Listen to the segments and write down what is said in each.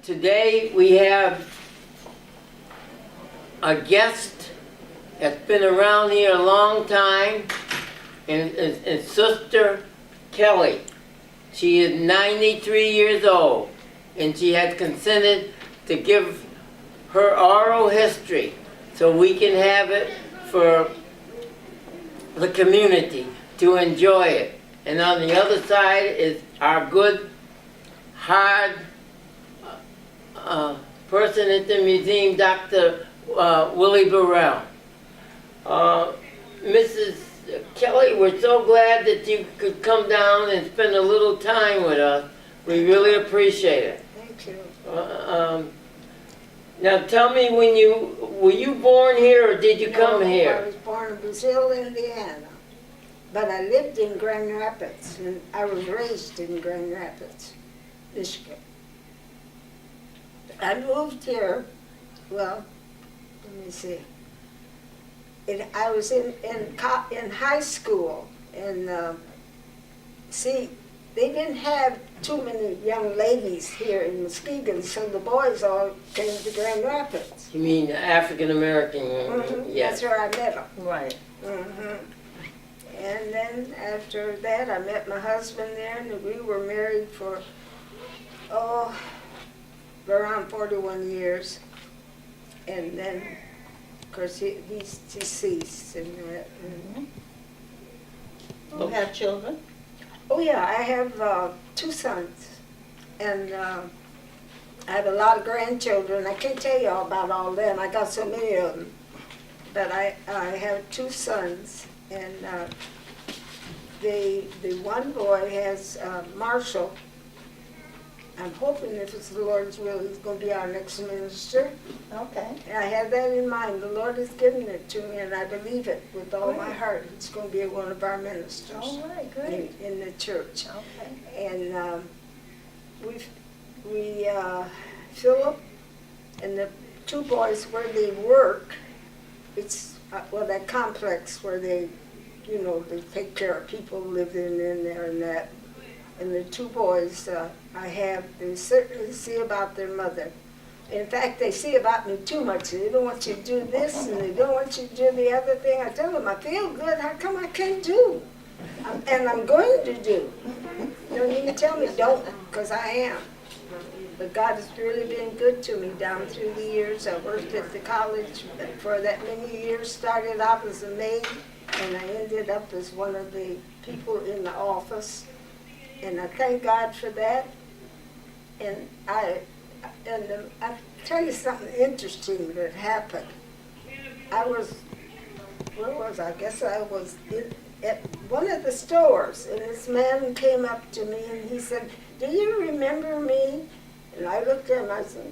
Today we have a guest that's been around here a long time, and Sister Kelly. She is 93 years old, and she has consented to give her oral history so we can have it for the community to enjoy it. And on the other side is our good, hard person at the museum, Dr. Willi Burrell. Mrs. Kelly, we're so glad that you could come down and spend a little time with us. We really appreciate it. Thank you. Now tell me, were you born here or did you come I here? was born in Brazil, Indiana, but I lived in Grand Rapids, and I was raised in Grand Rapids, Michigan. I moved here, well, let me see. I was in high school, and see, they didn't have too many young ladies here in Muskegon, so the boys all came to Grand Rapids. You mean African American? Mm-hmm. Yes. That's where I met them. Right. Mm-hmm. And then after that, I met my husband there, and we were married for, around 41 years. And then, of course, he's deceased. And You have children? oh yeah, I have 2 sons, and I have a lot of grandchildren. I can't tell you all about all them. I got so many of them. But I have 2 sons, and the one boy has Marshall. I'm hoping if it's the Lord's will, he's going to be our next minister. Okay. And I have that in mind. The Lord has given it to me, and I believe it with all my heart. It's going to be one of our ministers All right, great. in the church. Okay. And Philip and the 2 boys where they work, it's that complex where they take care of people living in there and that. And the 2 boys they certainly see about their mother. In fact, they see about me too much. They don't want you to do this, and they don't want you to do the other thing. I tell them, I feel good. How come I can't do? And I'm going to do. You don't need to tell me don't, because I am. But God has really been good to me down through the years. I worked at the college for that many years, started out as a maid, and I ended up as one of the people in the office. And I thank God for that. And I'll tell you something interesting that happened. Where was I? I guess I was at one of the stores, and this man came up to me and he said, "Do you remember me?" And I looked at him, I said,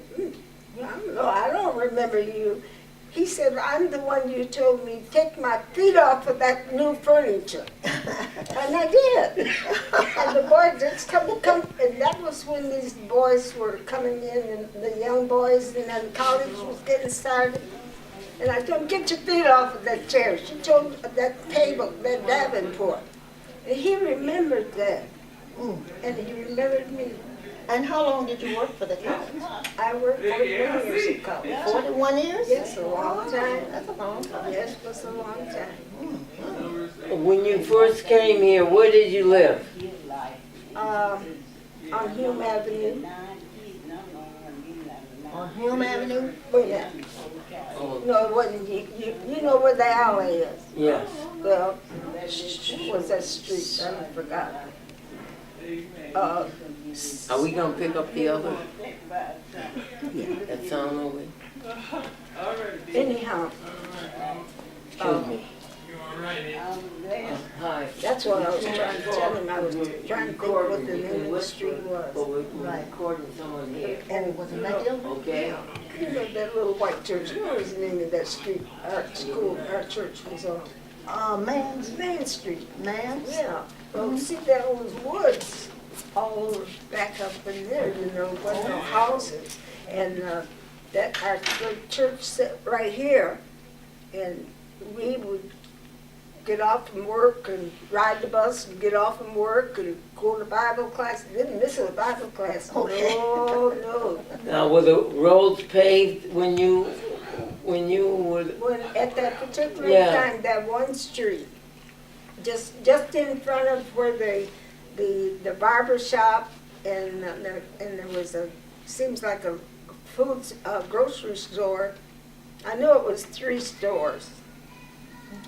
"No, I don't remember you." He said, "I'm the one you told me, take my feet off of that new furniture." And I did. And the boy just come, and that was when these boys were coming in, and the young boys, and then college was getting started. And I told him, "Get your feet off of that chair." She told that table, that Davenport. And he remembered that. And he remembered me. And how long did you work for the college? I worked 41 years at college. 41 years? Yes, a long time. That's a long time. Yes, it was a long time. When you first came here, where did you live? On Hume Avenue. On Hume Avenue? Wait a minute. No, it wasn't. You know where the alley is? Yes. Well, what was that street? I forgot. Are we gonna pick up the other? That sound over? Anyhow, Excuse me. Hi. that's what I was trying to tell him. I was trying to think what the name of the street But was. we're recording someone here. And Was it that deal? Okay? you know that little white church. What was the name of that street? Our church was on Main Street. Man's? Yeah. Well, see, there was woods all over back up in there, wasn't no houses. And our church sat right here, and we would get off from work and ride the bus and get off from work and go to Bible class. Didn't miss a Bible class. Okay. No, no. Now, were the roads paved when you were? When, at that particular Yeah. time, that one street, just in front of where the barber shop and there was seems like a grocery store. I know it was 3 stores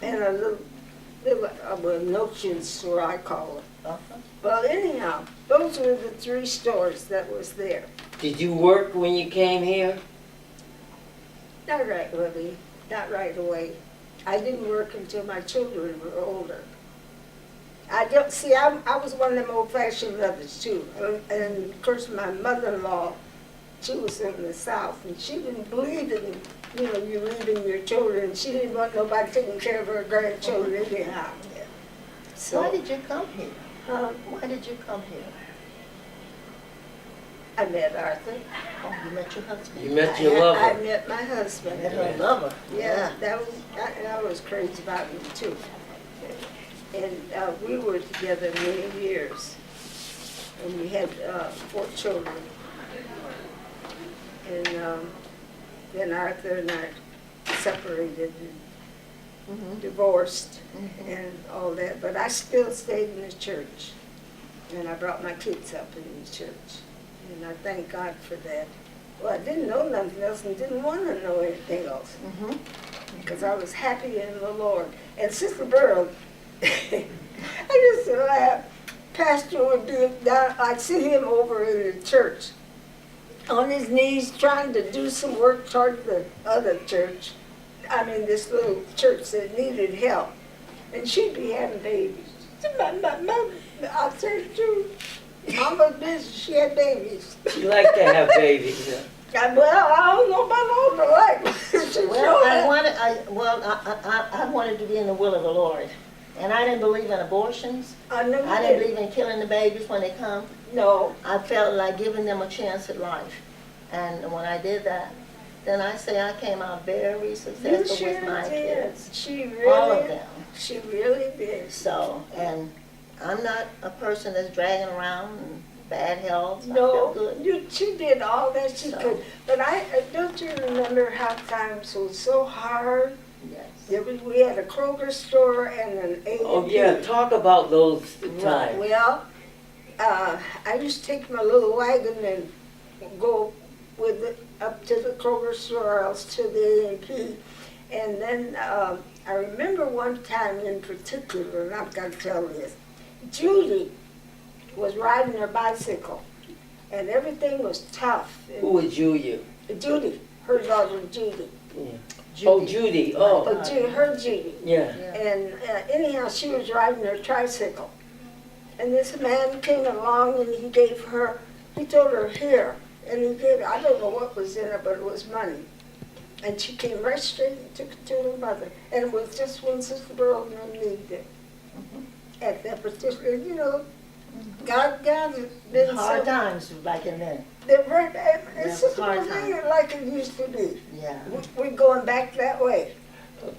and a little notion store, I call it. Uh-huh. Well, anyhow, those were the 3 stores that was there. Did you work when you came here? Not right, Willi. Not right away. I didn't work until my children were older. I don't see. I was one of them old-fashioned mothers too, and of course my mother-in-law, she was in the South, and she didn't believe in you leaving your children. She didn't want nobody taking care of her grandchildren anyhow. So Why did you come here? Why did you come here? I met Arthur. Oh, you met your husband. You met your I lover. met my husband. Met her lover. Yeah, that was crazy about him too. And we were together many years, and we had 4 children. And then Arthur and I separated and divorced and all that. But I still stayed in the church, and I brought my kids up in the church, and I thank God for that. Well, I didn't know nothing else and didn't want to know anything else because I was happy in the Lord. And Sister Burrell, I used to laugh. Pastor would be down, I'd see him over in the church on his knees trying to do some work toward the other church. I mean, this little church that needed help. And she'd be having babies. I said, Mama's busy, she had babies. She liked to have babies. Yeah. Well, I don't know about all the life. Well, I wanted to be in the will of the Lord. And I didn't believe in abortions. I know I you didn't did. believe in killing the babies when they come. No. I felt like giving them a chance at life. And when I did that, then I say I came out very You successful sure with my did. kids. She really, All of them. She really did. So, and I'm not a person that's dragging around and bad health. I No, feel good. she did all that she So. could. But don't you remember how times was so hard? Yes. We had a Kroger store and an A&P. Oh yeah, talk about those times. Well, I used to take my little wagon and go with it up to the Kroger store or else to the A&P. And then I remember one time in particular, and I've got to tell this, Judy was riding her bicycle, and everything was tough. Who was you? Judy, her daughter Judy. Yeah. Oh, Judy. Oh, Her Judy. yeah. And anyhow, she was riding her tricycle. And this man came along and he told her, here. And he gave her, I don't know what was in it, but it was money. And she came right straight and took it to her mother. And it was just when Sister Burrell needed it. At that particular, God has been Hard so... times back in then. It's just hard not like it used to be. Yeah. We're going back that way.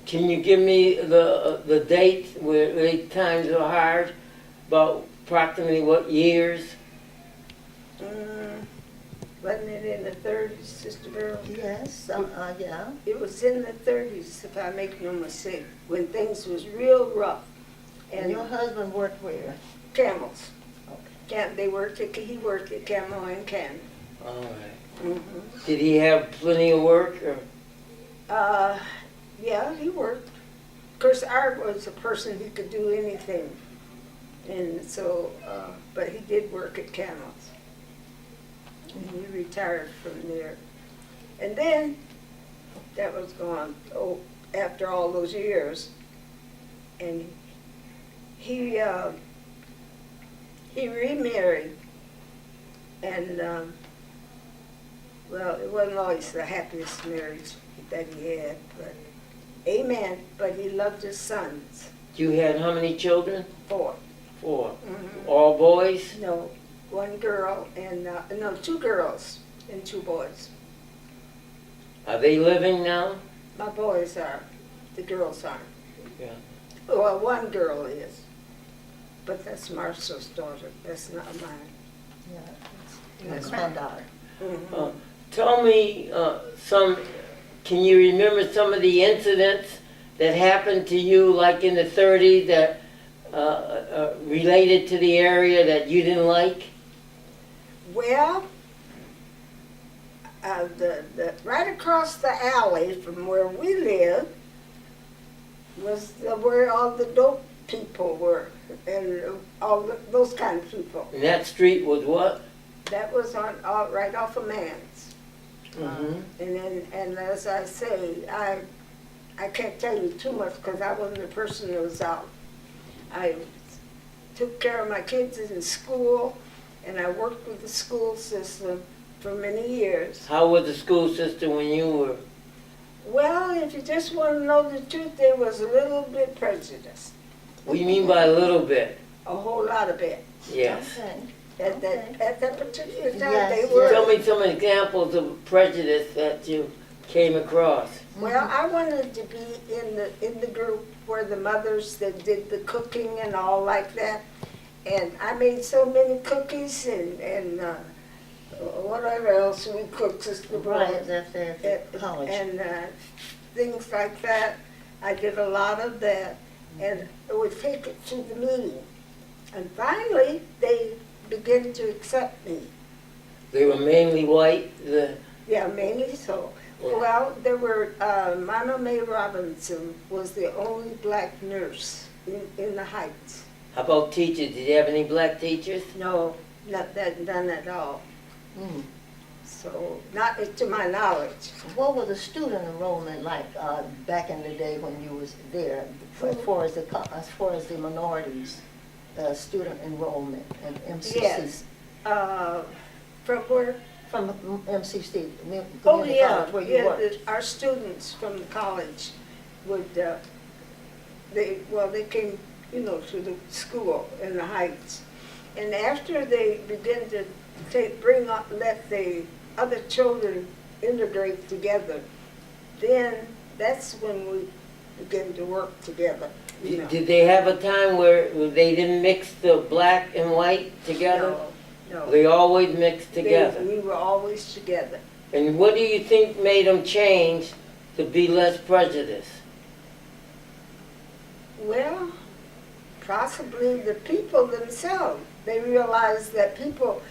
Can you give me the dates where the times are hard? About approximately what years? Wasn't it in the 30s, Sister Burrell? Yes, yeah. It was in the 30s, if I make no mistake, when things was real rough. And your husband worked where? Camels. Okay. He worked at Camel and Cannon. All right. Did he have plenty of work? Or? Yeah, he worked. Of course, Art was a person who could do anything. And so, but he did work at Camels. And he retired from there. And then, that was gone, after all those years. And he remarried. And, well, it wasn't always the happiest marriage that he had, but amen. But he loved his sons. You had how many children? 4. 4. All boys? No, 1 girl and, 2 girls and 2 boys. Are they living now? My boys are, the girls aren't. Yeah. Well, 1 girl is, but that's Marcia's daughter, that's not mine. Yeah. That's granddaughter. Tell me can you remember some of the incidents that happened to you like in the 30s that related to the area that you didn't like? Well, right across the alley from where we lived was where all the dope people were, and those kind of people. And that street was what? That was right off of Mann's. Mm-hmm. And as I say, I can't tell you too much because I wasn't the person that was out. I took care of my kids in school, and I worked with the school system for many years. How was the school system when you were? Well, if you just want to know the truth, there was a little bit prejudiced. What do you mean by a little bit? A whole lot of it. Yes. Okay. At that particular time, Yes, they yes. were. Tell me some examples of prejudice that you came across. Well, I wanted to be in the group where the mothers that did the cooking and all like that, and I made so many cookies and whatever else we cooked, Sister Right, Burrell, that's college. and things like that. I did a lot of that, and it would take it to the meeting, and finally they began to accept me. They were mainly white. Yeah, mainly so. Yeah. Well, there were, Mama Mae Robinson was the only black nurse in the Heights. How about teachers? Did you have any black teachers? No, none at all. Mm. So, not to my knowledge. What was the student enrollment like back in the day when you was there, as far as the minorities, student enrollment in MCC? Yes. From where? From MCC, community Oh, yeah. college, where you worked. Our students from the college would, they came, to the school in the Heights. And after they began to let the other children integrate together, then that's when we began to work together. Did they have a time where they didn't mix the black and white together? No. They always mixed together. We were always together. And what do you think made them change to be less prejudiced? Well, possibly the people themselves. They realized that people,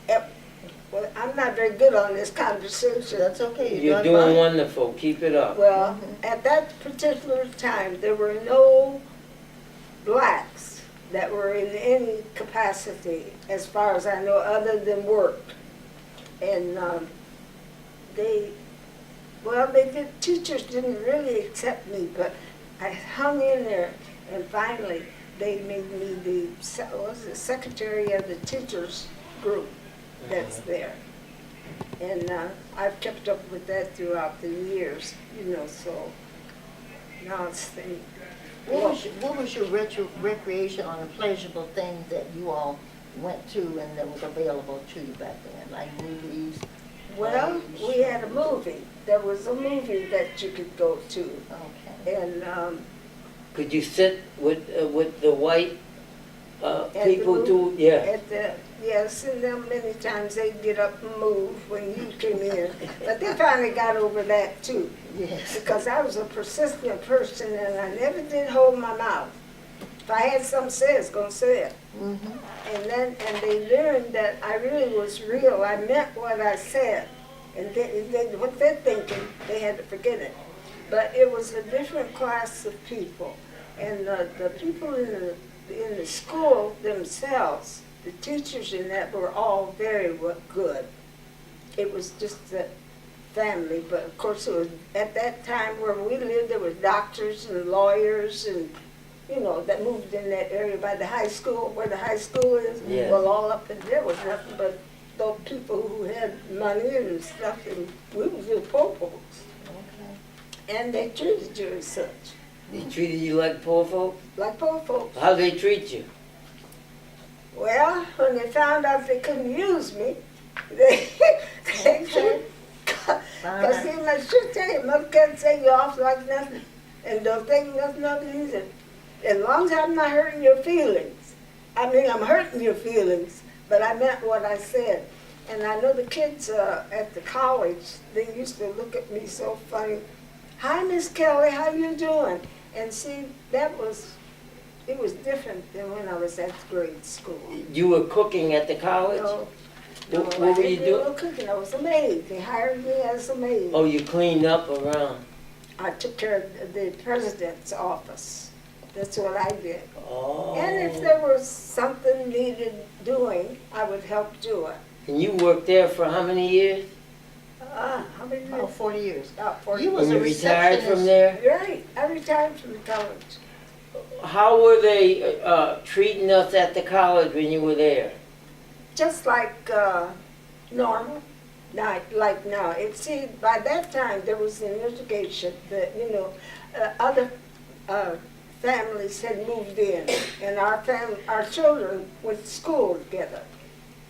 well, I'm not very good on this conversation. That's okay, You're doing fine. wonderful. Keep it up. Well, at that particular time, there were no blacks that were in any capacity, as far as I know, other than work. And teachers didn't really accept me, but I hung in there, and finally they made me the secretary of the teachers group that's there. And I've kept up with that throughout the years, so now it's the... What was your recreation or pleasurable things that you all went to and that was available to you back then, like movies? Well, we had a movie. There was a movie that you could go to. Okay. And Could you sit with the white people the too? Yeah. Yes, and then many times they'd get up and move when you came in. But they finally got over that too. Yes. Because I was a persistent person and I never did hold my mouth. If I had something to say, I was going to say it. Mm-hmm. And they learned that I really was real. I meant what I said. And what they're thinking, they had to forget it. But it was a different class of people. And the people in the school themselves, the teachers in that were all very good. It was just the family, but of course it was at that time where we lived, there was doctors and lawyers and, that moved in that area by the high school, where the high school is. Yeah. Well, all up in there was nothing but those people who had money and stuff, and we was the poor folks. Okay. And they treated you as such, They treated you like poor folks? like poor folks. How'd they treat you? Well, when they found out they couldn't use me, they Okay. because see, my sister tell you, mother can't say you off like nothing, and don't think nothing of it either. As long as I'm not hurting your feelings. I mean, I'm hurting your feelings, but I meant what I said. And I know the kids at the college, they used to look at me so funny. Hi, Miss Kelly, how you doing? And see, it was different than when I was at grade school. You were cooking at the college? No, What I were you didn't do no doing? cooking. I was a maid. They hired me as a maid. Oh, you cleaned up around. I took care of the president's office. That's what I did. Oh. And if there was something needed doing, I would help do it. And you worked there for how many years? How many About years? 40 years. About 40 You was And a you retired from receptionist. there? Right. I retired from college. How were they treating us at the college when you were there? Just like normal. Not like now. See, by that time there was an education that, other families had moved in, and our children went to school together.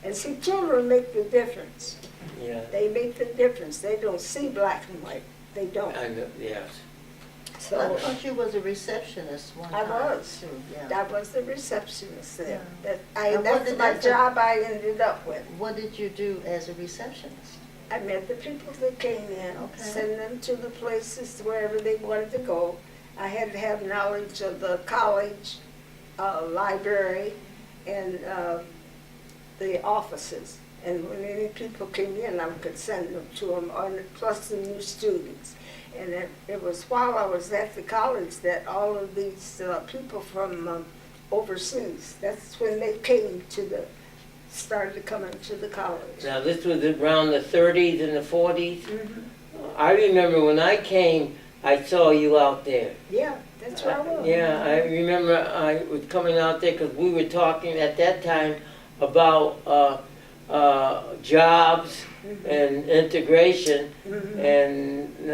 And see, children make the difference. Yeah. They make the difference. They don't see black and white. They don't. I know, yes. I So thought you was a receptionist one I time. was. Too. Yeah. I was the receptionist there. Yeah. And what That's did my that do? job I ended up with. What did you do as a receptionist? I met the people that came in, Okay. send them to the places wherever they wanted to go. I had to have knowledge of the college, library, and the offices. And when any people came in, I could send them to them, plus the new students. And it was while I was at the college that all of these people from overseas, that's when they started coming to the college. Now, this was around the 30s and the 40s. I remember when I came, I saw you out there. Yeah, that's where I was. Yeah, I remember I was coming out there because we were talking at that time about jobs and integration. And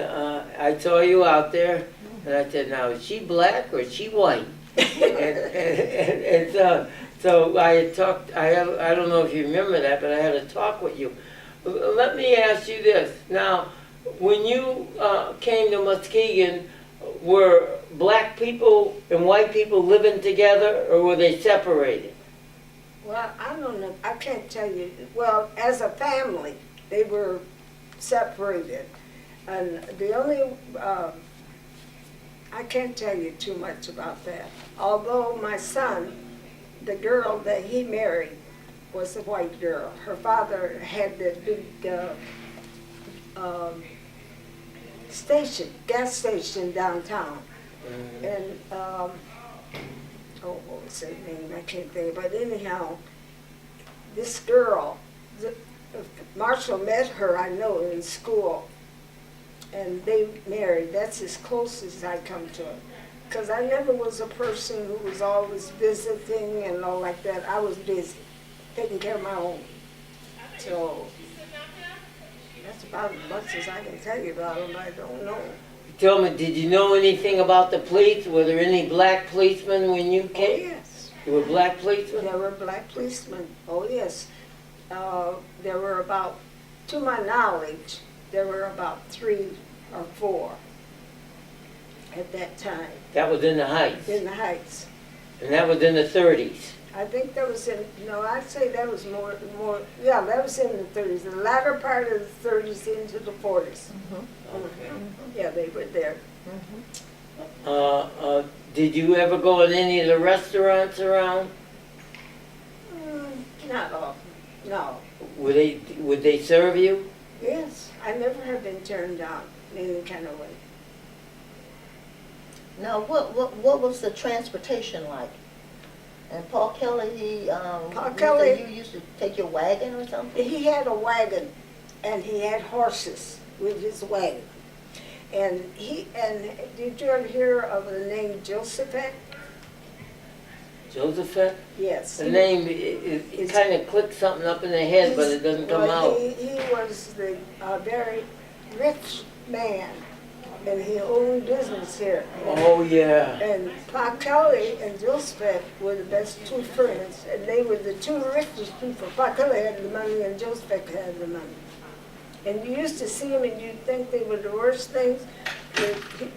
I saw you out there, and I said, now, is she black or is she white? So I had talked, I don't know if you remember that, but I had a talk with you. Let me ask you this. Now, when you came to Muskegon, were black people and white people living together, or were they separated? Well, I don't know. I can't tell you. Well, as a family, they were separated. And the only, I can't tell you too much about that. Although my son, the girl that he married was a white girl. Her father had that big gas station downtown. And, what was her name? I can't think. But anyhow, this girl, Marshall met her, I know, in school. And they married. That's as close as I come to it. Because I never was a person who was always visiting and all like that. I was busy, taking care of my own. So that's about as much as I can tell you about them. I don't know. Tell me, did you know anything about the police? Were there any black policemen when you Oh, came? yes. There were black policemen? There were black policemen. Oh, yes. There were about, to my knowledge, there were about 3 or 4 at that time That was in the Heights. in the Heights. And that was in the 30s. I think that was I'd say that was more, yeah, that was in the 30s, the latter part of the 30s into the 40s. Okay. Yeah, they were there. Did you ever go in any of the restaurants around? Not often, no. Would they serve you? Yes, I never have been turned down in any kind of way. Now, what was the transportation like? And Paul Kelly, Kelly- you used to take your wagon or something? He had a wagon, and he had horses with his wagon. And did you ever hear of the name Josephet? Josephet? Yes. The name, it kind of clicks something up in the head, but it doesn't come out. He was a very rich man, and he owned business here. Oh, yeah. And Pa Kelly and Joseph were the best 2 friends, and they were the 2 richest people. Pa Kelly had the money, and Joseph had the money. And you used to see them, and you'd think they were the worst things.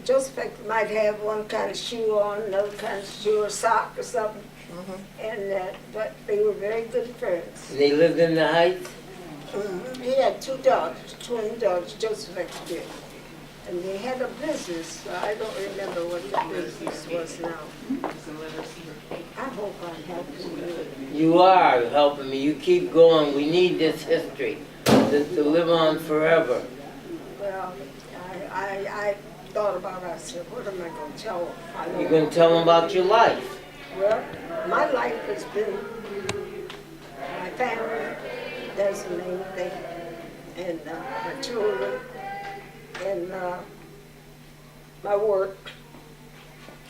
Joseph might have one kind of shoe on, another kind of shoe or sock or something. And but they were very good friends. And they lived in the Heights? He had two daughters, twin daughters, just like he did. And they had a business. I don't remember what the business was now. I hope I'm helping you. You are helping me. You keep going. We need this history to live on forever. Well, I thought about it. I said, what am I going to tell them? You're going to tell them about your life. Well, my life has been my family, that's the main thing, and my children, and my work.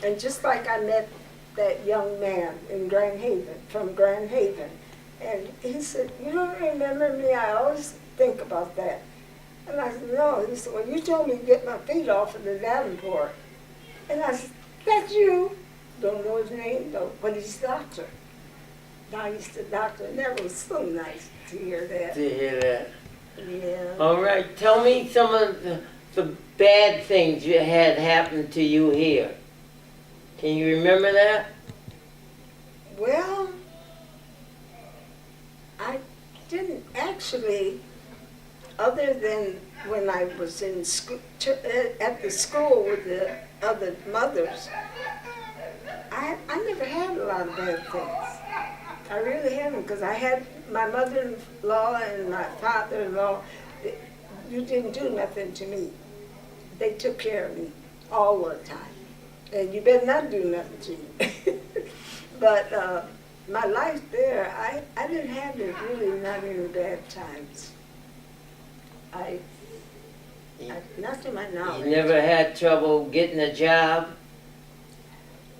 And just like I met that young man in Grand Haven, from Grand Haven, and he said, you don't remember me? I always think about that. And I said, no. He said, well, you told me to get my feet off of the Davenport. And I said, that's you. Don't know his name, though, but he's a doctor. Now he's the doctor, and that was so nice to hear that. To hear that. Yeah. All right. Tell me some of the bad things you had happen to you here. Can you remember that? Well, I didn't actually, other than when I was in school, at the school with the other mothers, I never had a lot of bad things. I really haven't, because I had my mother-in-law and my father-in-law. You didn't do nothing to me. They took care of me all the time. And you better not do nothing to me. But my life there, I didn't have it really not any bad times. Not to my knowledge. You never had trouble getting a job?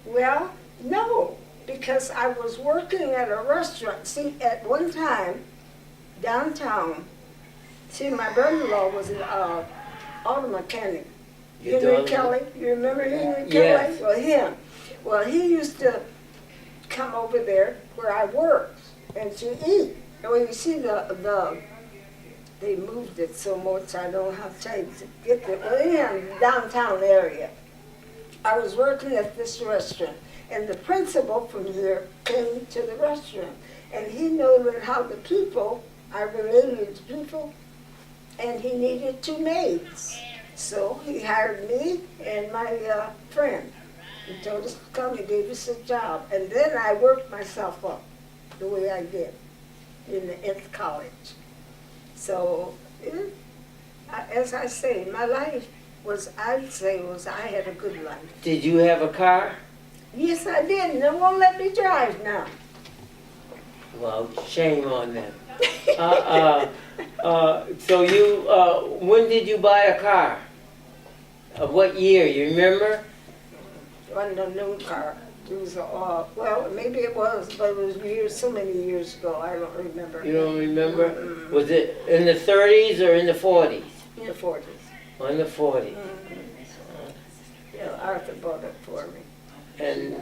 Well, no, because I was working at a restaurant. See, at one time, downtown, see, my brother-in-law was an auto mechanic. Your Henry daughter? Kelly, you remember Henry Yes. Kelly? Well, him. Well, he used to come over there where I worked and to eat. Well, you see, they moved it so much, I don't have time to get there. Well, in the downtown area. I was working at this restaurant, and the principal from here came to the restaurant, and he knew that how the people, I related to people, and he needed two maids. So he hired me and my friend. He told us to come, he gave us a job, and then I worked myself up the way I did at college. So, as I say, my life I'd say I had a good life. Did you have a car? Yes, I did, and they won't let me drive now. Well, shame on them. So you, when did you buy a car? What year, you remember? It wasn't a new car. It was, well, maybe it was, but it was so many years ago, I don't remember. You don't remember? Was it in the 30s or in the 40s? In the 40s. Oh, in the 40s. Yeah, Arthur bought it for me. And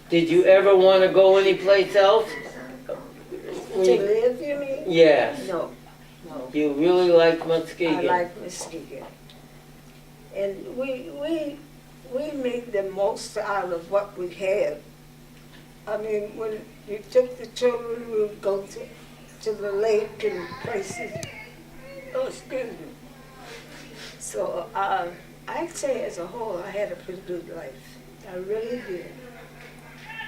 did you ever want to go anyplace else? To live, you mean? Yes. No. You really liked I Muskegon? like Muskegon. And we made the most out of what we had. I mean, when you took the children, we would go to the lake and places. Oh, excuse me. So I'd say as a whole, I had a pretty good life. I really did.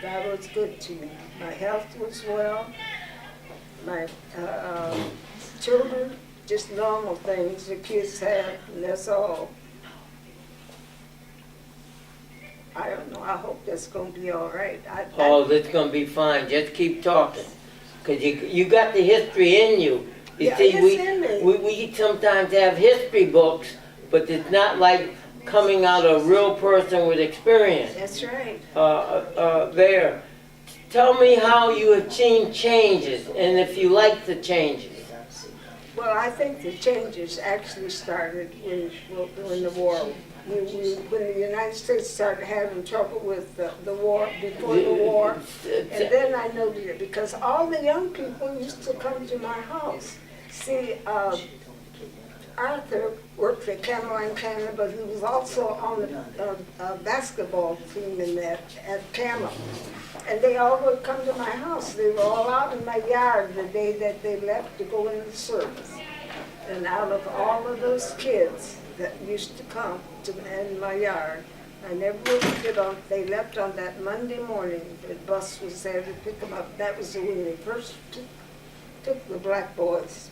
God was good to me. My health was well. My children, just normal things the kids have, and that's all. I don't know. I hope that's going to be all right. Oh, that's going to be fine. Just keep talking. Because you got the history in you. You Yeah, see, it's in me. we sometimes have history books, but it's not like coming out a real person with experience. That's right. There. Tell me how you have seen changes, and if you like the changes. Well, I think the changes actually started when the war. When the United States started having trouble with the war, before the war, and then I noticed it because all the young people used to come to my house. See, Arthur worked at Cameron Canada, but he was also on a basketball team in there at Cameron. And they all would come to my house. They were all out in my yard the day that they left to go in the service. And out of all of those kids that used to come to in my yard, I never would forget on. They left on that Monday morning. The bus was there to pick them up. That was when they first took the black boys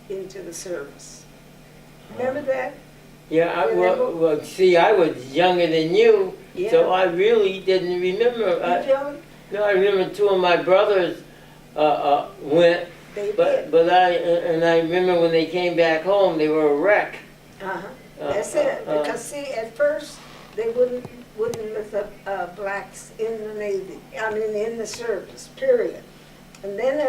into the service. Remember that? Yeah, well, see, I was younger than you, Yeah. so I really didn't remember. You don't? No, I remember two of my brothers went, They but did. I remember when they came back home, they were a wreck. Uh-huh. That's it. Because see, at first they wouldn't let the blacks in the Navy. I mean, in the service. Period. And then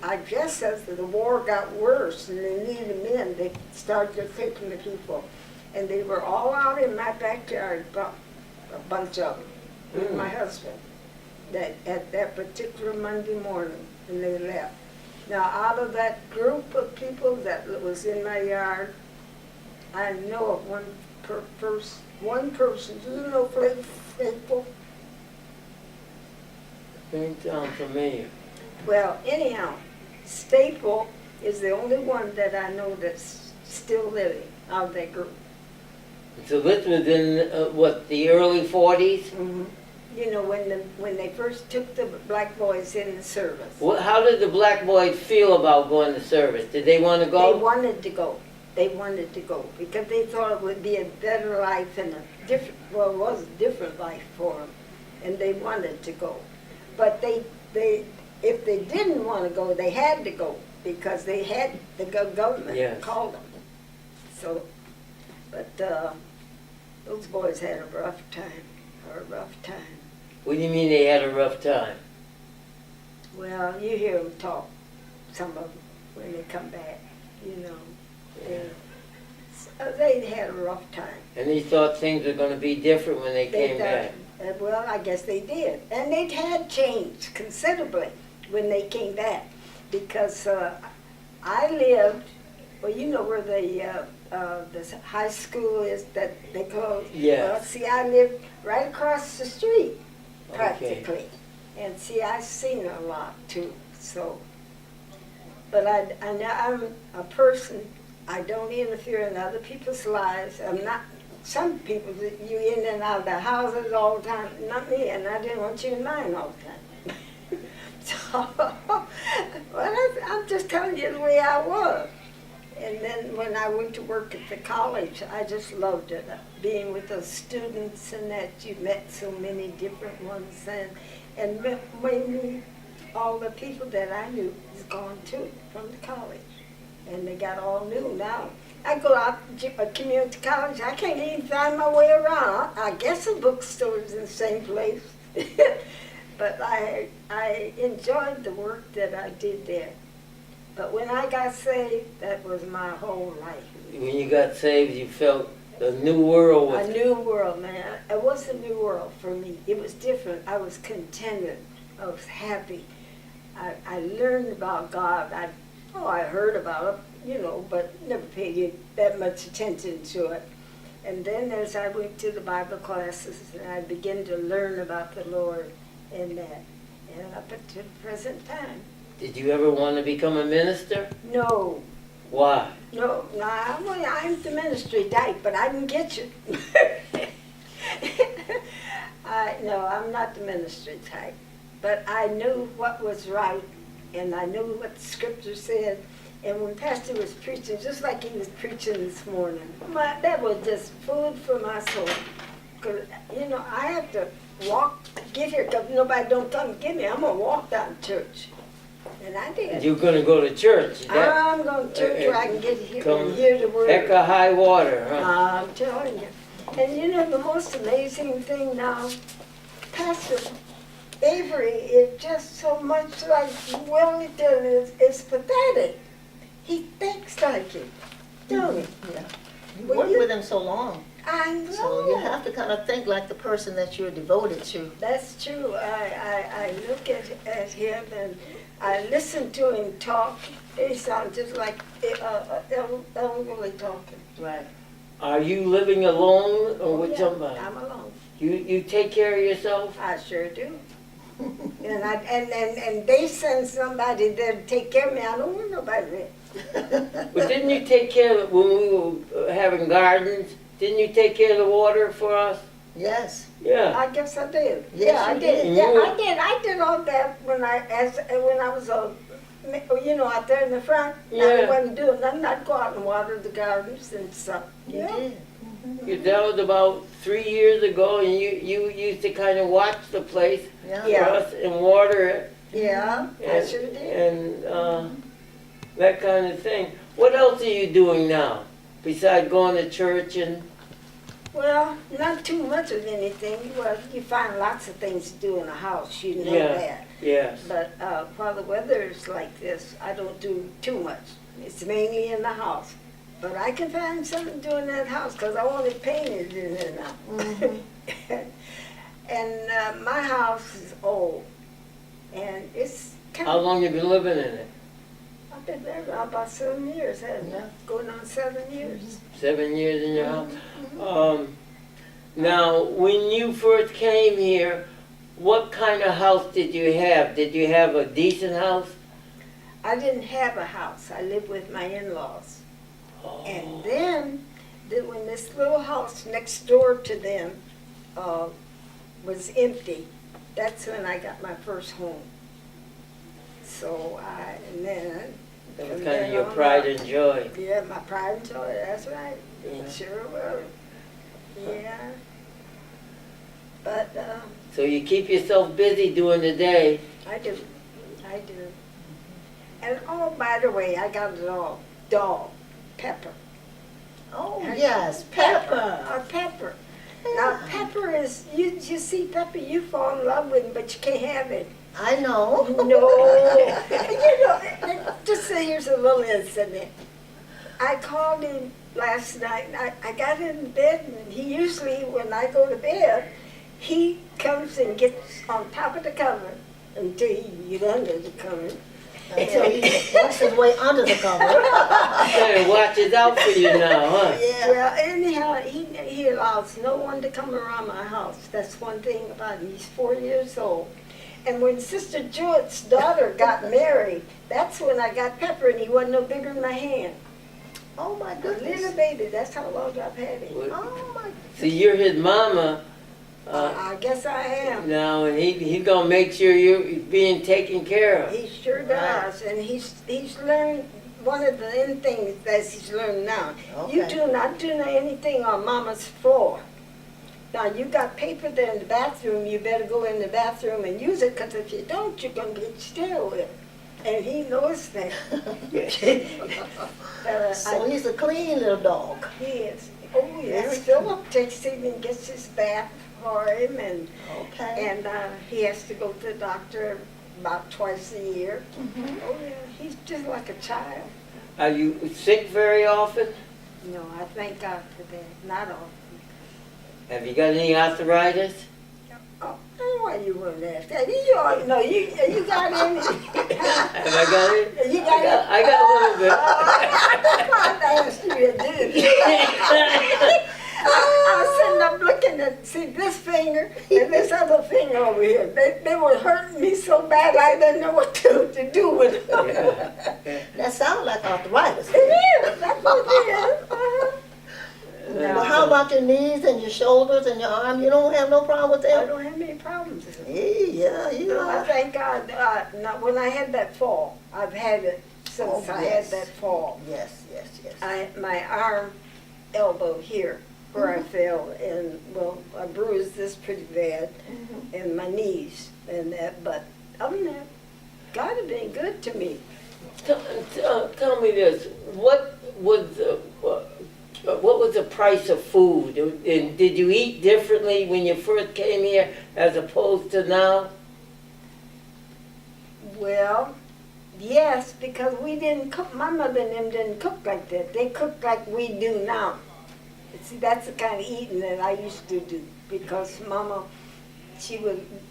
I guess as the war got worse and they needed men, they started taking the people. And they were all out in my backyard, a bunch of them, with my husband, at that particular Monday morning, and they left. Now, out of that group of people that was in my yard, I know of one person. Do you know Faithful? Didn't sound familiar. Well, anyhow, Staple is the only one that I know that's still living out of that group. So this was in, the early 40s? Mm-hmm. You know, when they first took the black boys in the service. How did the black boys feel about going to service? Did they want to go? They wanted to go. They wanted to go because they thought it would be a better life and a different, well, it was a different life for them. And they wanted to go. But if they didn't want to go, they had to go because they had the government called them. So, but those boys had a rough time. What do you mean they had a rough time? Well, you hear them talk, some of them, when they come back, you know. Yeah. They had a rough time. And they thought things were going to be different when they came back. Well, I guess they did. And they had changed considerably when they came back. Because I lived, well, you know where the high school is that they closed? Yeah. Well, see, I lived right across the street, practically. Okay. And see, I've seen a lot too, so. But I'm a person, I don't interfere in other people's lives. I'm not, some people, you in and out of their houses all the time, not me, and I didn't want you in mine all the time. So, well, I'm just telling you the way I was. And then when I went to work at the college, I just loved it, being with the students and that you met so many different ones. And mainly all the people that I knew is gone too from the college. And they got all new now. I go out to community college, I can't even find my way around. I guess the bookstore is in the same place. But I enjoyed the work that I did there. But when I got saved, that was my whole life. When you got saved, you felt a new world was... A new world, man. It was a new world for me. It was different. I was contented. I was happy. I learned about God. I heard about it, you know, but never paid that much attention to it. And then as I went to the Bible classes, and I began to learn about the Lord and that, and up to the present time. Did you ever want to become a minister? No. Why? No, I'm the ministry type, but I can get you. No, I'm not the ministry type. But I knew what was right, and I knew what the scripture said. And when Pastor was preaching, just like he was preaching this morning, that was just food for my soul. Because, you know, I have to get here, because nobody don't come get me. I'm going to walk down to church. And I did. You're going to go to church? I'm going to church where I can get here and hear the word. Heck of high water, huh? I'm telling you. And you know the most amazing thing now? Pastor Avery is just so much like Willi is pathetic. He thinks like it, don't he? Yeah. You Well, worked you- with him so long, I know. so you have to kind of think like the person that you're devoted to. That's true. I look at him and I listen to him talk. He sounds just like Willi talking. Right. Are you living alone or with Yeah, somebody? I'm alone. You take care of yourself? I sure do. And they send somebody there to take care of me. I don't want nobody there. But didn't you take care of it when we were having gardens? Didn't you take care of the water for us? Yes. Yeah. I guess I did. Yes, Yeah, I you did. did. Yeah, You- I did. I did all that when I was out there in the front. Yeah. I wasn't doing nothing. I'd go out and water the gardens and stuff. You Yeah. did. That was about 3 years ago, and you used to kind of watch the place for Yeah. us and water it. Yeah, I And, sure did. and that kind of thing. What else are you doing now besides going to church and? Well, not too much of anything. Well, you find lots of things to do in the house. You know Yeah. that. Yes. But while the weather is like this, I don't do too much. It's mainly in the house. But I can find something to do in that house because I want it painted in there now. And my house is old. And it's kind How of, long you been living in it? I've been there now about 7 years, haven't I? Yeah. Going on 7 years. 7 years in your house. Now, when you first came here, what kind of house did you have? Did you have a decent house? I didn't have a house. I lived with my in-laws. And then when this little house next door to them was empty, that's when I got my first home. So and then That was from kind of then your on pride up- and joy. Yeah, my pride and joy. That's right. Yeah. It sure was. Yeah. But So you keep yourself busy during the day. I do. And oh, by the way, I got a dog, Pepper. Oh, yes, Pepper. Pepper. Now, Pepper is, you see Pepper, you fall in love with him, but you can't have it. I know. No. Just say here's a little incident. I called him last night. I got in bed, and he usually, when I go to bed, he comes and gets on top of the cover until he get under the cover. Until he works his way under the cover. Kind of watches out for you now, huh? Yeah. Well, anyhow, he allows no one to come around my house. That's one thing about him. He's 4 years old. And when Sister Jewett's daughter got married, that's when I got Pepper, and he wasn't no bigger than my hand. Oh, my A little goodness. baby, that's how long I've had him. Oh, my. So you're his mama I guess I am. now, and he's gonna make sure you're being taken care of. He sure does, and he's learned one of the end things that he's learned now. You Okay. do not do anything on Mama's floor. Now you got paper there in the bathroom. You better go in the bathroom and use it, because if you don't, you're gonna get stair with. And he knows that. So he's a clean little dog. He is. Oh yes, Philip takes him and gets his bath for him, and Okay. he has to go to the doctor about twice a year. Oh yeah, he's just like a child. Are you sick very often? No, I thank God for that. Not all. Have you got any arthritis? Oh, I don't know why you wouldn't ask that. You already know. You got any? Have I got it? You got it? I got a little bit. I'm trying to ask you to do. I was sitting up looking at, see this finger and this other finger over here. They were hurting me so bad I didn't know what to do with them. Yeah. That sounds like arthritis. It is. That's what it is. Well, how about your knees and your shoulders and your arm? You don't have no problem with I them? don't have any problems with it. Yeah, you No, I know. thank God. Now, when I had that fall, I've had it since Oh, I yes. had that fall. Yes. My arm, elbow here, where I fell, and well, I bruised this pretty bad, and my knees and that. But other than that, God has been good to me. Tell me this: what was the price of food? And did you eat differently when you first came here as opposed to now? Well, yes, because we didn't cook. My mother and them didn't cook like that. They cooked like we do now. See, that's the kind of eating that I used to do, because Mama,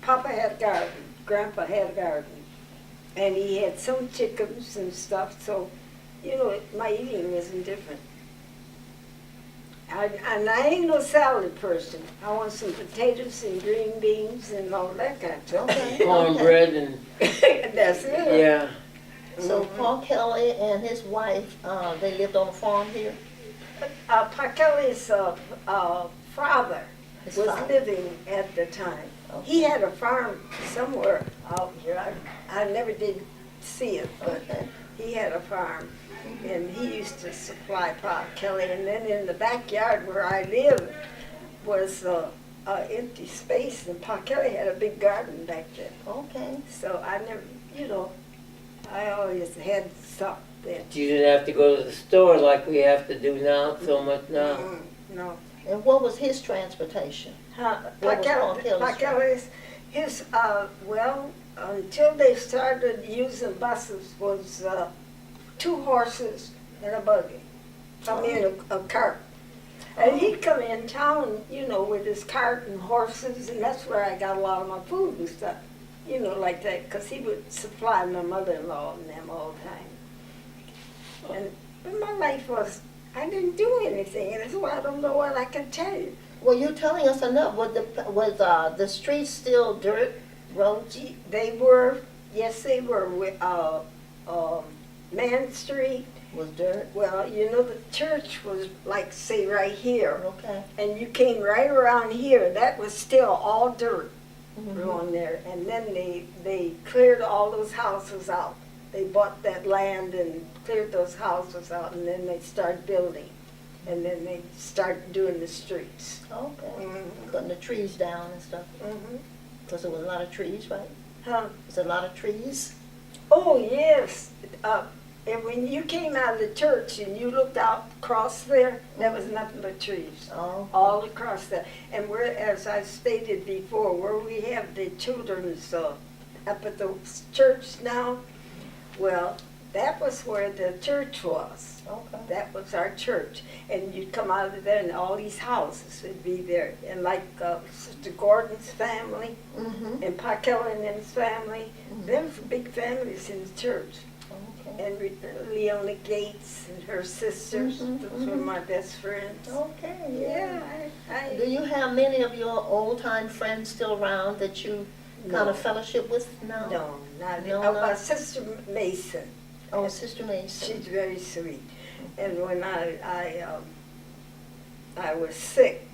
Papa had a garden, Grandpa had a garden, and he had some chickens and stuff, so, my eating wasn't different. And I ain't no salad person. I want some potatoes and green beans and all that kind of stuff. Okay. Cornbread and, That's it. yeah. So Paul Kelly and his wife, they lived on a farm here? Pa Kelly's father His was father. living at the time. Okay. He had a farm somewhere out here. I never did see it, but Okay. he had a farm. And he used to supply Pa Kelly. And then in the backyard where I lived was empty space. And Pa Kelly had a big garden back there. Okay. So I never, I always had stuff there. You didn't have to go to the store like we have to do now, so much now. No. And what was his transportation? What was Paul Kelly's Pa Kelly's, well, until they started using buses was 2 horses and a buggy. I mean, a cart. And he'd come in town, with his cart and horses, and that's where I got a lot of my food and stuff, like that, because he would supply my mother-in-law and them all the time. But my life was, I didn't do anything, and that's why I don't know what I can tell you. Well, you're telling us enough. Was the streets still dirt roads? They were, yes, they were. Man Street, Was dirt? well, the church was like, say, right here. Okay. And you came right around here. That was still all dirt Mhm. on there. And then they cleared all those houses out. They bought that land and cleared those houses out, and then they started building. And then they started doing the streets. Okay. Mhm. Cutting the trees down and stuff. Mhm. Because there was a lot of trees, right? Huh? There's a lot of trees. Oh, yes. And when you came out of the church and you looked out across there, there was nothing but trees. Oh. All across there. And as I stated before, where we have the children's up at the church now, well, that was where the church was. Okay. That was our church. And you'd come out of there and all these houses would be there. And like Sister Gordon's family Mm-hmm. and Pa Kelly and his family, there was big families in the church. Okay. And Leona Gates and her sisters, Mhm, those were mhm. my best friends. Okay. Yeah, Do you have many of your old-time friends still around that you kind No. of fellowship with now? no, not No, my not- Sister Mason. Oh, Sister Mason. She's very sweet. And when I was sick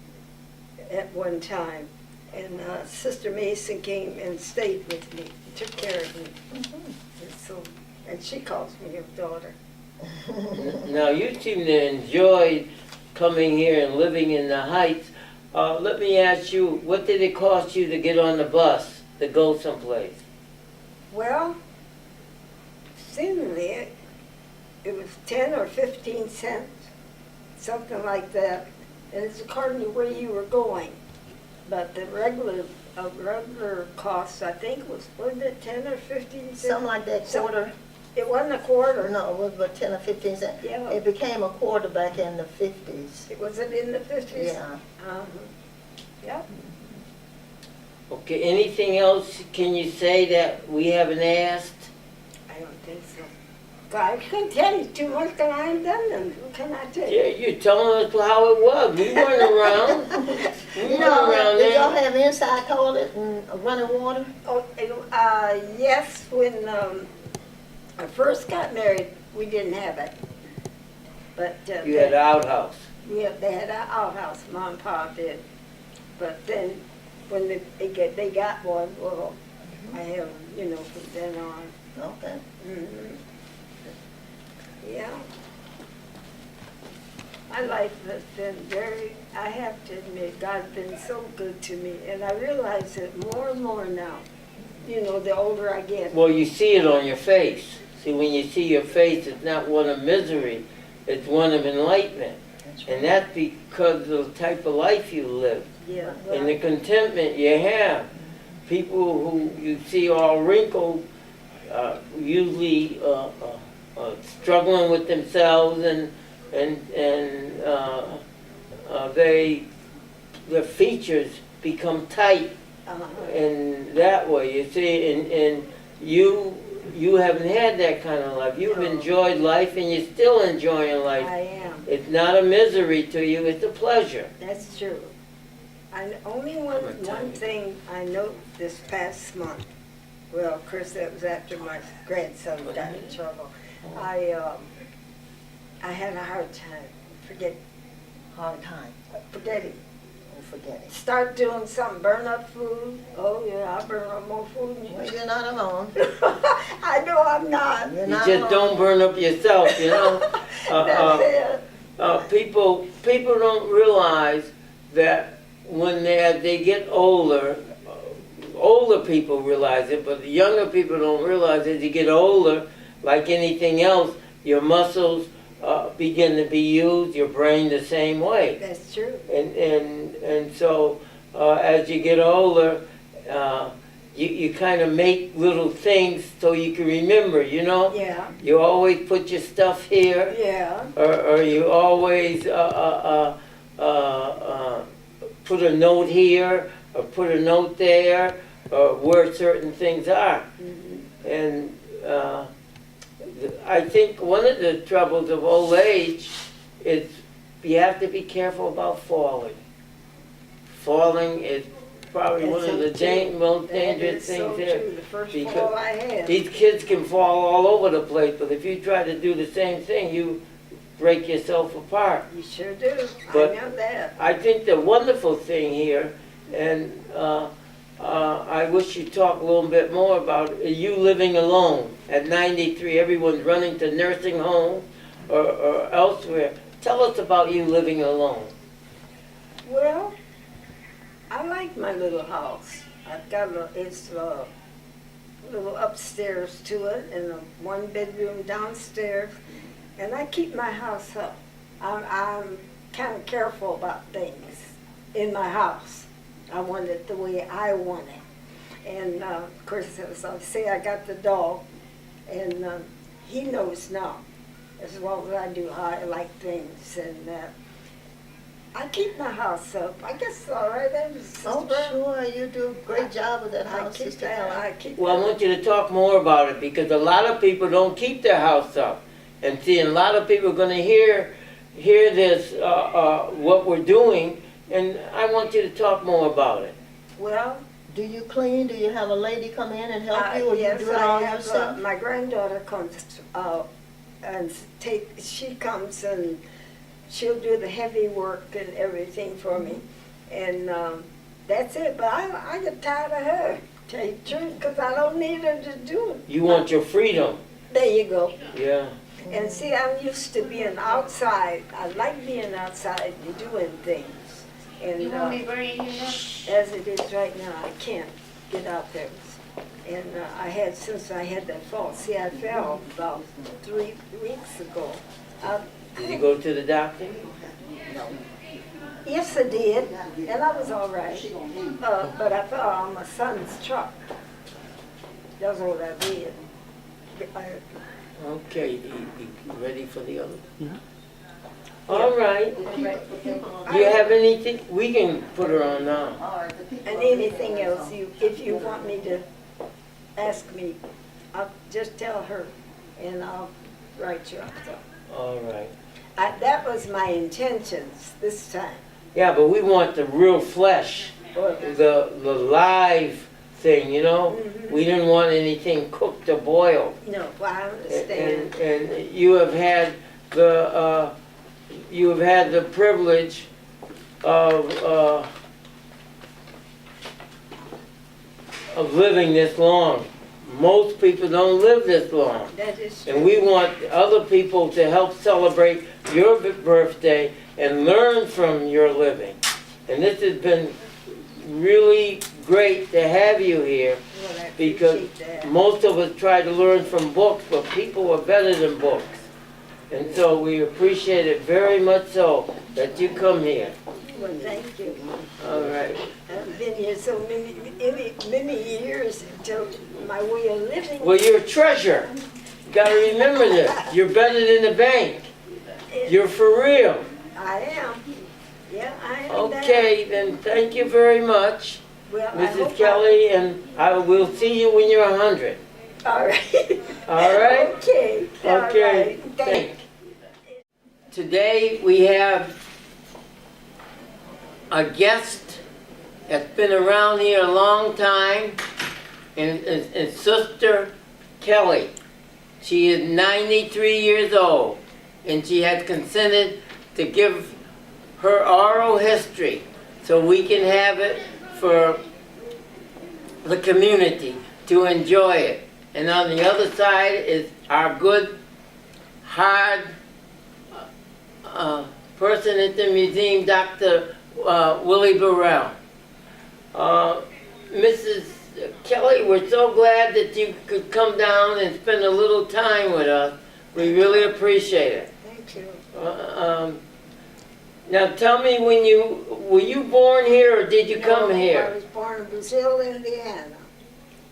at one time, and Sister Mason came and stayed with me, took care of me. Mhm. And she calls me her daughter. Now, you seem to enjoy coming here and living in the Heights. Let me ask you, what did it cost you to get on the bus to go someplace? Well, seemingly it was 10 or 15 cents, something like that. And it's according to where you were going. But the regular cost, I think, wasn't it 10 or 15 cents? Something like that, quarter. It wasn't a quarter. No, it was about 10 or 15 cents. Yeah. It became a quarter back in the 50s. Was it in the 50s? Yeah. Yep. Okay, anything else can you say that we haven't asked? I don't think so. I couldn't tell you too much because I ain't done them. What can I tell you? Yeah, you're telling us how it was. We weren't around. We weren't around Did y'all then. have inside toilet and running water? Oh, yes, when I first got married, we didn't have it. But You had an outhouse. they had an outhouse, Mom and Pa did. But then, when they got one, well, I have, from then on. Okay. Mhm. Yeah. My life has been I have to admit, God's been so good to me. And I realize it more and more now, the older I get. Well, you see it on your face. See, when you see your face, it's not one of misery, it's one of enlightenment. That's And that's because of the type of life you live Yeah. and the contentment you have. People who you see all wrinkled, usually struggling with themselves, and their features become tight Uh-huh. in that way. You see, and you you haven't had that kind of life. You've No. enjoyed life and you're still enjoying life. I am. It's not a misery to you, it's a pleasure. That's true. Only one thing I know this past month, well, of course, that was after my grandson got in trouble. I had a hard time Hard time. forgetting. Don't forget it. Start doing something, burn up food. Oh, yeah, I burn up more food than Well, you. you're not alone. I know I'm not. You're You not just alone. don't burn up yourself, you know? That's it. People don't realize that when they get older, older people realize it, but the younger people don't realize as you get older, like anything else, your muscles begin to be used, your brain the same way. That's true. And so as you get older, you kind of make little things so you can remember, you know? Yeah, You always put your stuff here, yeah. or you always put a note here, or put a note there, or where certain things are. And I think one of the troubles of old age is you have to be careful about falling. Falling is probably one of the most dangerous things That there. is so true. The first because fall I had. These kids can fall all over the place, but if you try to do the same thing, you break yourself apart. You sure do. But- I know that. I think the wonderful thing here, and I wish you'd talk a little bit more about you living alone at 93. Everyone's running to nursing homes or elsewhere. Tell us about you living alone. Well, I like my little house. I've got it's a little upstairs to it and a one bedroom downstairs. And I keep my house up. I'm kind of careful about things in my house. I want it the way I want it. And of course, as I say, I got the dog, and he knows now, as well as I do, how I like things. And I keep my house up. I guess all right. Oh, sure, you do a great job with that I house, keep Sister that. Ellen. I keep Well, I that. want you to talk more about it because a lot of people don't keep their house up. And see, a lot of people are going to hear this, what we're doing, and I want you to talk more about it. Well, Do you clean? Do you have a lady come in and help you, or yes, you do it I all have, yourself? my granddaughter comes and she comes and she'll do the heavy work and everything for me, and that's it. But I get tired of her, tell you the truth, because I don't need her to do it. You want your freedom. There you go. Yeah. And see, I'm used to being outside. I like being outside and doing things. And as it is right now, I can't get out there. And since I had that fall, see, I fell about 3 weeks ago. Did you go to the doctor? Yes, I did, and I was all right. But I fell on my son's truck. That's what I did. Okay, you ready for the other? Yeah. All right. Do you have anything? We can put her on now. And anything else, if you want me to ask me, I'll just tell her, and I'll write you up. So All right. that was my intentions this time. Yeah, but we want the real flesh, the live thing, you know? We didn't want anything cooked or boiled. No, well, I understand. And you have had the privilege of living this long. Most people don't live this long. That is true. And we want other people to help celebrate your birthday and learn from your living. And this has been really great to have you here Well, I because appreciate that. most of us try to learn from books, but people are better than books. And so we appreciate it very much so that you come here. Well, thank you. All right. I've been here so many years until my way of living. Well, you're a treasure. You gotta remember this. You're better than the bank. You're for real. I am. Yeah, I am. Okay, then thank you very much, Well, I Mrs. hope Kelly, and I will see you when you're 100. All right. All right? Okay. All Okay. right. Thank Today we have a guest that's been around here a long time, and it's Sister Kelly. She is 93 years old, and she has consented to give her oral history so we can have it for the community to enjoy it. And on the other side is our good, hard person at the museum, Dr. Willi Burrell. Mrs. Kelly, we're so glad that you could come down and spend a little time with us. We really appreciate it. Thank you. Now tell me, were you born here or did you come No, I here? was born in Brazil, Indiana.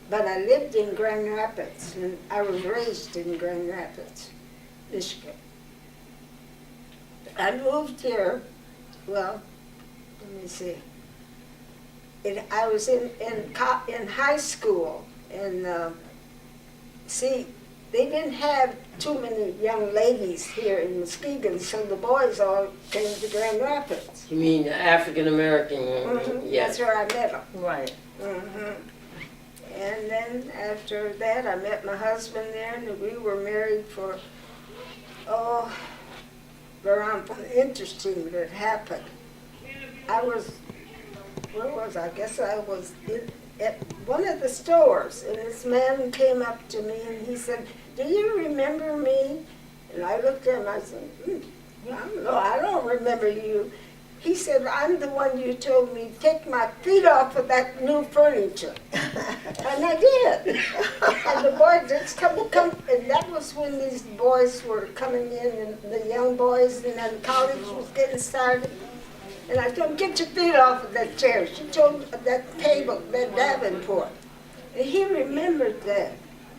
But I lived in Grand Rapids, and I was raised in Grand Rapids, Michigan. I moved here, well, let me see. I was in high school, and see, they didn't have too many young ladies here in Muskegon, so the boys all came to Grand Rapids. You mean African American? Yes. That's where I met them. Right. And then after that, I met my husband there, and we were married for, around interesting that happened. Where was I? I guess I was at one of the stores, and this man came up to me and he said, "Do you remember me?" And I looked at him, I said, I don't remember you. He said, "I'm the one you told me, take my feet off of that new furniture." And I did. And the boys just come, and that was when these boys were coming in, and the young boys, and then college was getting started. And I told him, "Get your feet off of that chair." She told that table, that Davenport. And he remembered that.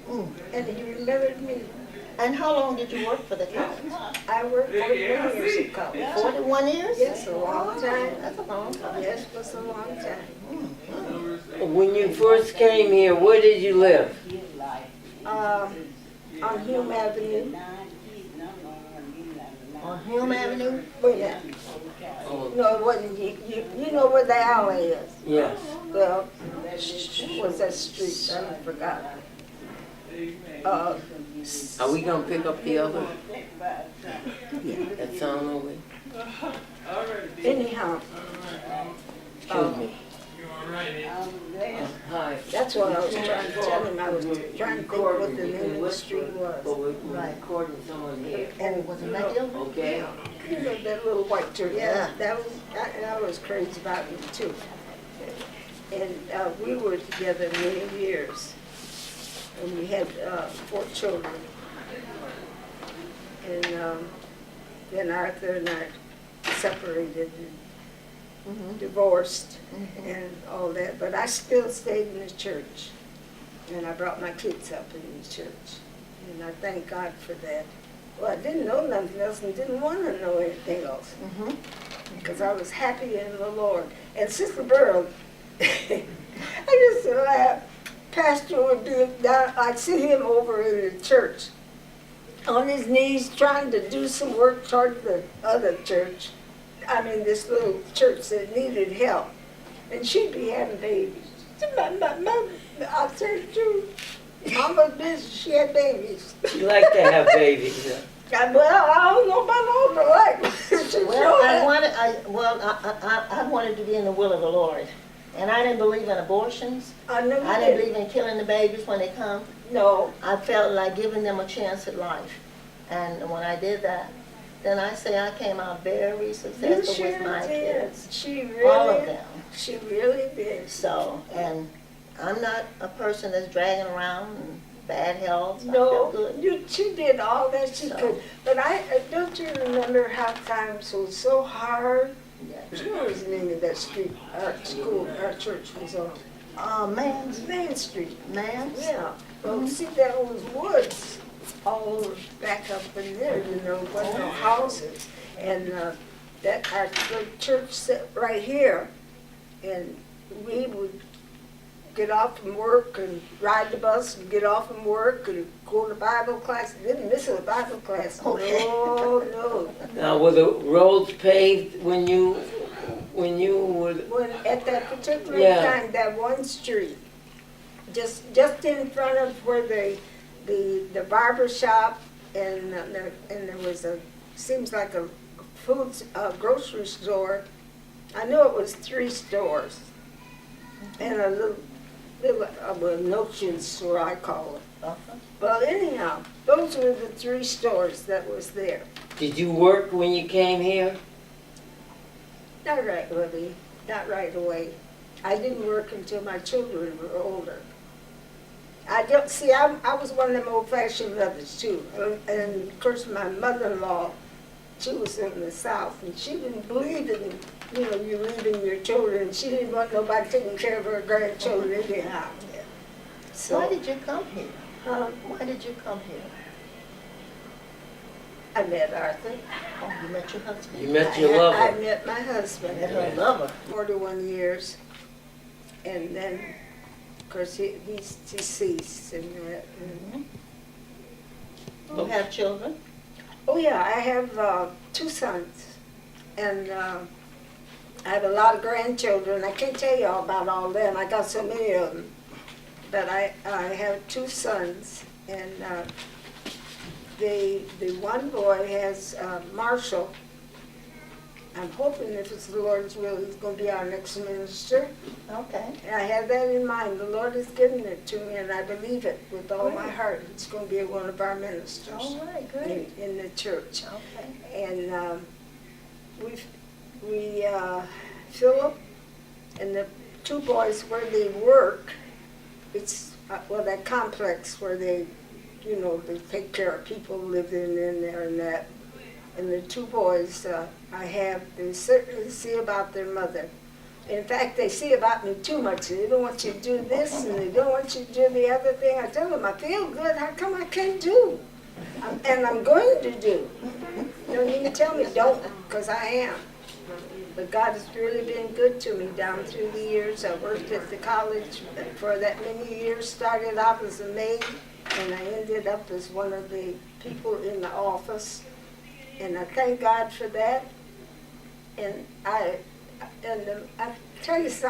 And he remembered me. And how long did you work for the college? I worked 41 years at college. 41 years? Yes, a long time. That's a long time. Yes, it was a long time. When you first came here, where did you live? On Hume Avenue. On Hume Avenue? Wait a minute. No, it wasn't. You know where the alley is? Yes. Well, what's that street? I forgot. Are we gonna pick up the other? That sound over? Anyhow, Excuse me. Hi. that's what I was trying to tell him. I was trying to think what the name of the street But was. we're recording someone here. And Was it McGill? Okay? you know that little white church? Yeah. That was crazy about me too. And we were together many years. And we had 4 children. And then Arthur and I separated and divorced and all that. But I still stayed in the church. And I brought my kids up in the church. And I thank God for that. Well, I didn't know nothing else and didn't want to know anything else. Because I was happy in the Lord. And Sister Burrell, I used to laugh. Pastor would be down, I'd see him over in the church on his knees trying to do some work toward the other church. I mean, this little church that needed help. And she'd be having babies. I said, too, Mama's busy, she had babies. You like to have babies, huh? Well, I don't know about all the like. Well, I wanted to be in the will of the Lord. And I didn't believe in abortions. I know you I didn't did. believe in killing the babies when they come. No. I felt like giving them a chance at life. And when I did that, then I say I came out very You successful sure with my did. kids. She really, All of them. She really did. So, and I'm not a person that's dragging around and bad health. I No, feel good. she did all that she So. could. But don't you remember how times was so hard? Yeah. What was the name of that street our school, our church was on? Main Street. Ma'am? Yeah. Well, see, there was woods all over back up in there, you know, wasn't no houses. And our church sat right here, and we would get off from work and ride the bus and get off from work and go to Bible class. Didn't miss a Bible class. Okay. No. Now, were the roads paved when you were? When at that particular Yeah. time, that one street, just in front of where the barber shop and there was seems like a grocery store. I knew it was 3 stores and a little notion store, I call it. Uh-huh. Well, anyhow, those were the 3 stores that was there. Did you work when you came here? Not right, Willi. Not right away. I didn't work until my children were older. I don't see. I was one of them old-fashioned mothers too, and of course my mother-in-law, she was in the South, and she didn't believe in you leaving your children. She didn't want nobody taking care of her grandchildren anyhow. So Why did you come here? um, Why did you come here? I met Arthur. Oh, you met your husband. You met your lover. I met my husband. Met her lover. 41 years, and then, of course, he's deceased. And You have children? oh yeah, I have 2 sons, and I have a lot of grandchildren. I can't tell you all about all of them. I got so many of them, but I have 2 sons, and the one boy has Marshall. I'm hoping if it's the Lord's will, he's going to be our next minister. Okay. And I have that in mind. The Lord has given it to me, and I believe it with all my Great. heart. It's going to be one of our ministers All right, great. in the church. Okay. And Philip and the 2 boys where they work, it's that complex where they take care of people living in there and that. And the 2 boys they certainly see about their mother. In fact, they see about me too much. They don't want you to do this and they don't want you to do the other thing. I tell them, I feel good. How come I can't do? And I'm going to do. You don't need to tell me don't, because I am. But God has really been good to me down through the years. I worked at the college for that many years, started out as a maid, and I ended up as one of the people in the office. And I thank God for that. And I tell you something.